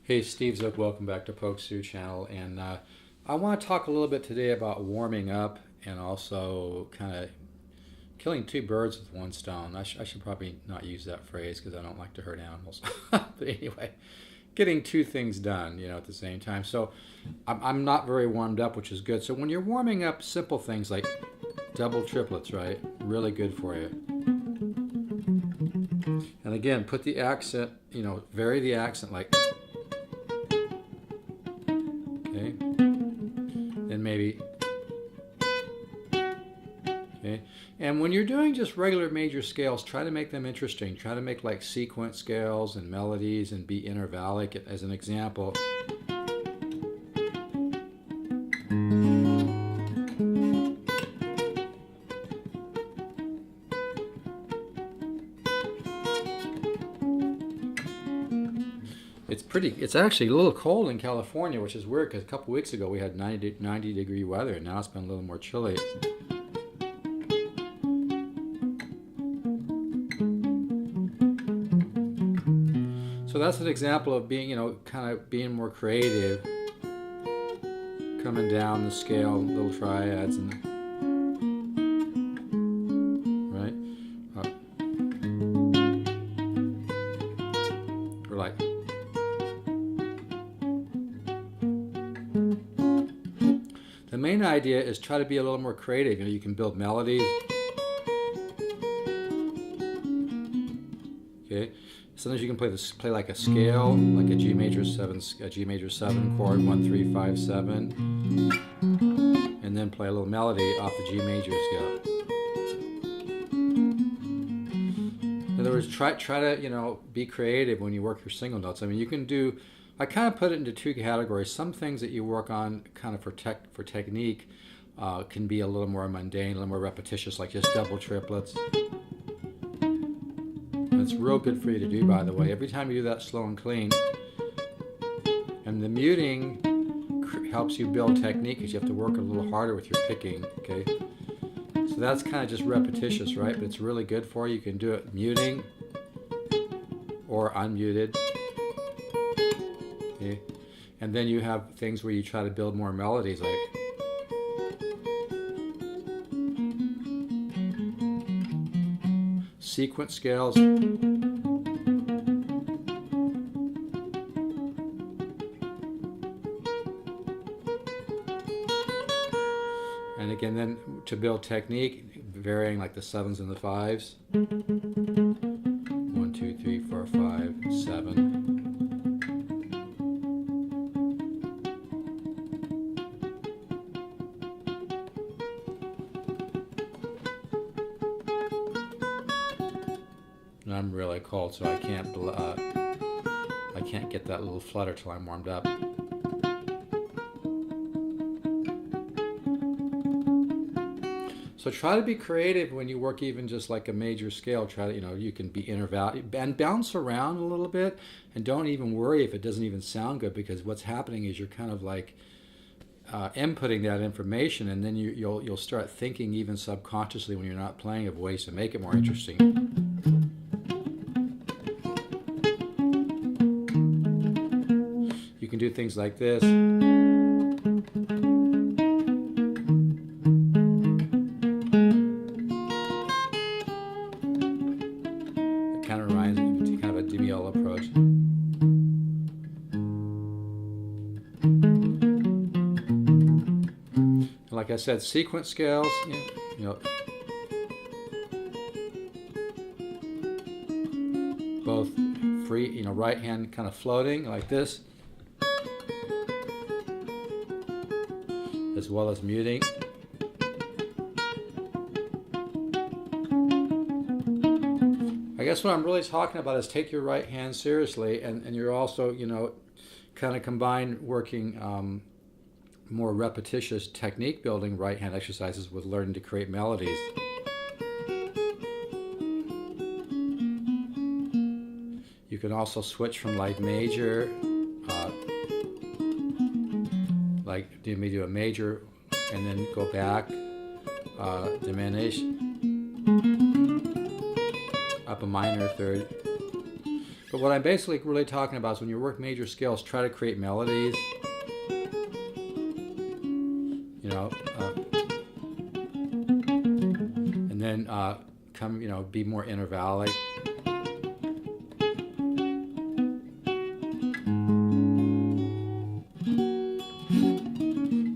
Hey, Steve Zook, welcome back to polkzoo channel. And I want to talk a little bit today about warming up and also kind of killing two birds with one stone. I should probably not use that phrase because I don't like to hurt animals. But anyway, getting two things done, at the same time. So I'm not very warmed up, which is good. So when you're warming up, simple things like double triplets, right? Really good for you. And again, put the accent, vary the accent like, okay, then maybe, okay. And when you're doing just regular major scales, try to make them interesting. Try to make like sequence scales and melodies and be intervallic as an example. It's actually a little cold in California, which is weird because a couple weeks ago we had 90 degree weather, and now it's been a little more chilly. So that's an example of being, kind of being more creative, coming down the scale, little triads, and right, or like. The main idea is try to be a little more creative. You can build melodies. Okay. Sometimes you can play like a scale, like a G major 7 chord, 1, 3, 5, 7, and then play a little melody off the G major scale. In other words, try to be creative when you work your single notes. I mean, you can do. I kind of put it into two categories. Some things that you work on kind of for technique can be a little more mundane, a little more repetitious, like just double triplets. It's real good for you to do, by the way. Every time you do that slow and clean. And the muting helps you build technique because you have to work a little harder with your picking, okay? So that's kind of just repetitious, right? But it's really good for you. You can do it muting or unmuted. Okay. And then you have things where you try to build more melodies, like sequence scales. And again, then to build technique, varying like the 7s and the 5s. 1, 2, 3, 4, 5, 7. I'm really cold, so I can't get that little flutter till I'm warmed up. So try to be creative when you work even just like a major scale. Try to, you can be interval and bounce around a little bit, and don't even worry if it doesn't even sound good, because what's happening is you're kind of like inputting that information, and then you'll start thinking even subconsciously when you're not playing of ways to make it more interesting. You can do things like this. It kind of reminds me of kind of a dimiolo approach. And like I said, sequence scales, both free, right hand kind of floating like this, as well as muting. I guess what I'm really talking about is take your right hand seriously, and you're also, kind of combine working more repetitious technique building right hand exercises with learning to create melodies. You can also switch from like major, like do a major and then go back, diminish, up a minor third. But what I'm basically really talking about is when you work major scales, try to create melodies. You know, and then come, be more intervallic.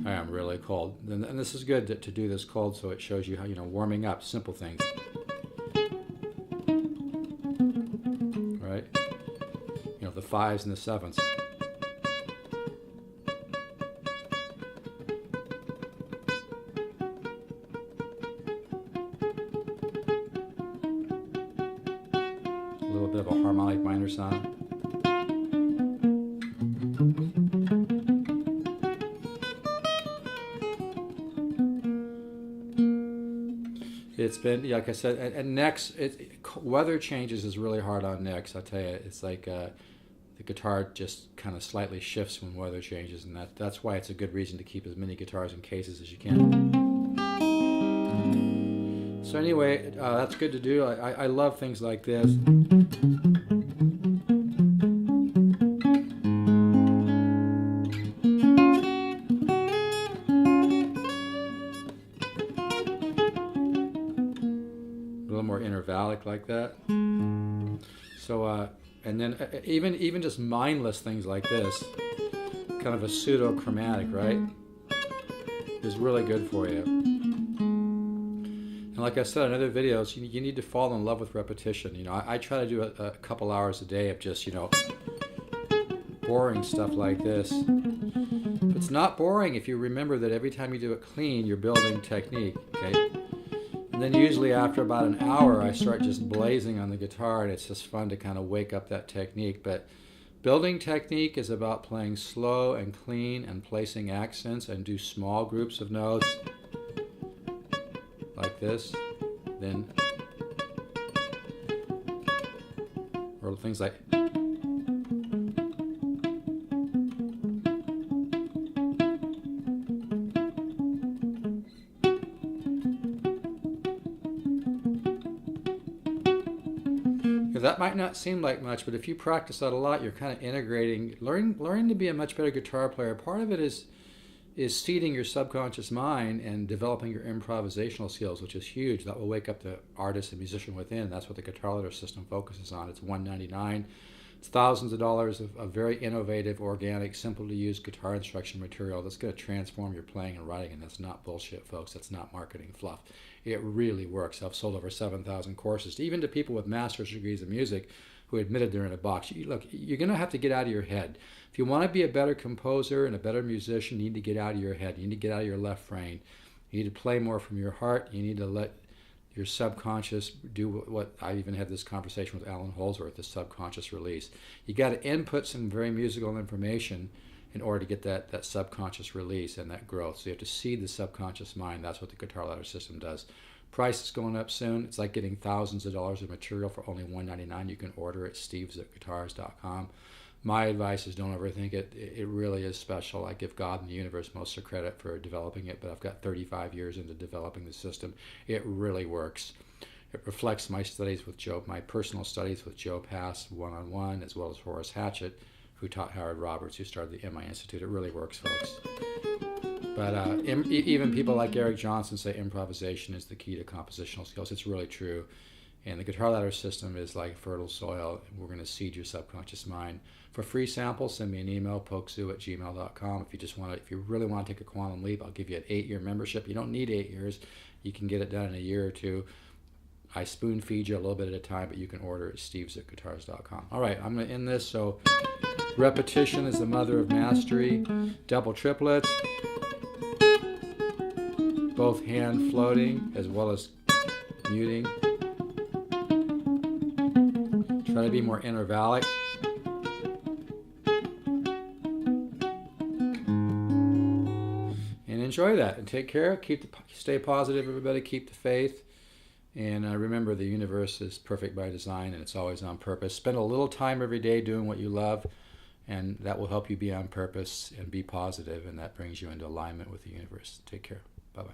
I am really cold, and this is good to do this cold, so it shows you how, warming up, simple things. Right? The 5s and the 7s. A little bit of a harmonic minor sound. It's been, like I said, and necks, weather changes is really hard on necks. I tell you, it's like the guitar just kind of slightly shifts when weather changes, and that's why it's a good reason to keep as many guitars in cases as you can. So anyway, that's good to do. I love things like this. More intervallic like that. So and then even just mindless things like this, kind of a pseudo chromatic, right, is really good for you. And like I said in other videos, you need to fall in love with repetition. I try to do a couple hours a day of just boring stuff like this. It's not boring if you remember that every time you do it clean, you're building technique. Okay. And then usually after about an hour, I start just blazing on the guitar, and it's just fun to kind of wake up that technique. But building technique is about playing slow and clean and placing accents, and do small groups of notes like this. Then, or things like. That might not seem like much, but if you practice that a lot, you're kind of integrating, learning to be a much better guitar player. Part of it is seeding your subconscious mind and developing your improvisational skills, which is huge. That will wake up the artist and musician within. That's what the Guitar Ladder system focuses on. It's $199. It's thousands of dollars of very innovative, organic, simple to use guitar instruction material that's going to transform your playing and writing. And that's not bullshit, folks. That's not marketing fluff. It really works. I've sold over 7,000 courses, even to people with master's degrees in music who admitted they're in a box. Look, you're going to have to get out of your head. If you want to be a better composer and a better musician, you need to get out of your head. You need to get out of your left brain. You need to play more from your heart. You need to let your subconscious do what I even had this conversation with Alan Holdsworth, the subconscious release. You got to input some very musical information in order to get that subconscious release and that growth. So you have to seed the subconscious mind. That's what the Guitar Ladder system does. Price is going up soon. It's like getting thousands of dollars of material for only $199. You can order it, steves@guitars.com. My advice is don't overthink it. It really is special. I give God and the universe most of the credit for developing it, but I've got 35 years into developing the system. It really works. It reflects my studies with Joe, my personal studies with Joe Pass one-on-one, as well as Horace Hatchett, who taught Howard Roberts, who started the MI Institute. It really works, folks. But even people like Eric Johnson say improvisation is the key to compositional skills. It's really true. And the Guitar Ladder system is like fertile soil. We're going to seed your subconscious mind. For free samples, send me an email, polkzoo@gmail.com. If you really want to take a quantum leap, I'll give you an 8-year membership. You don't need 8 years. You can get it done in a year or two. I spoon feed you a little bit at a time, but you can order at steves@guitars.com. All right, I'm going to end this. So repetition is the mother of mastery. Double triplets, both hand floating as well as muting. Try to be more intervallic. And enjoy that. And take care. Stay positive, everybody. Keep the faith. And remember, the universe is perfect by design, and it's always on purpose. Spend a little time every day doing what you love, and that will help you be on purpose and be positive, and that brings you into alignment with the universe. Take care. Bye-bye.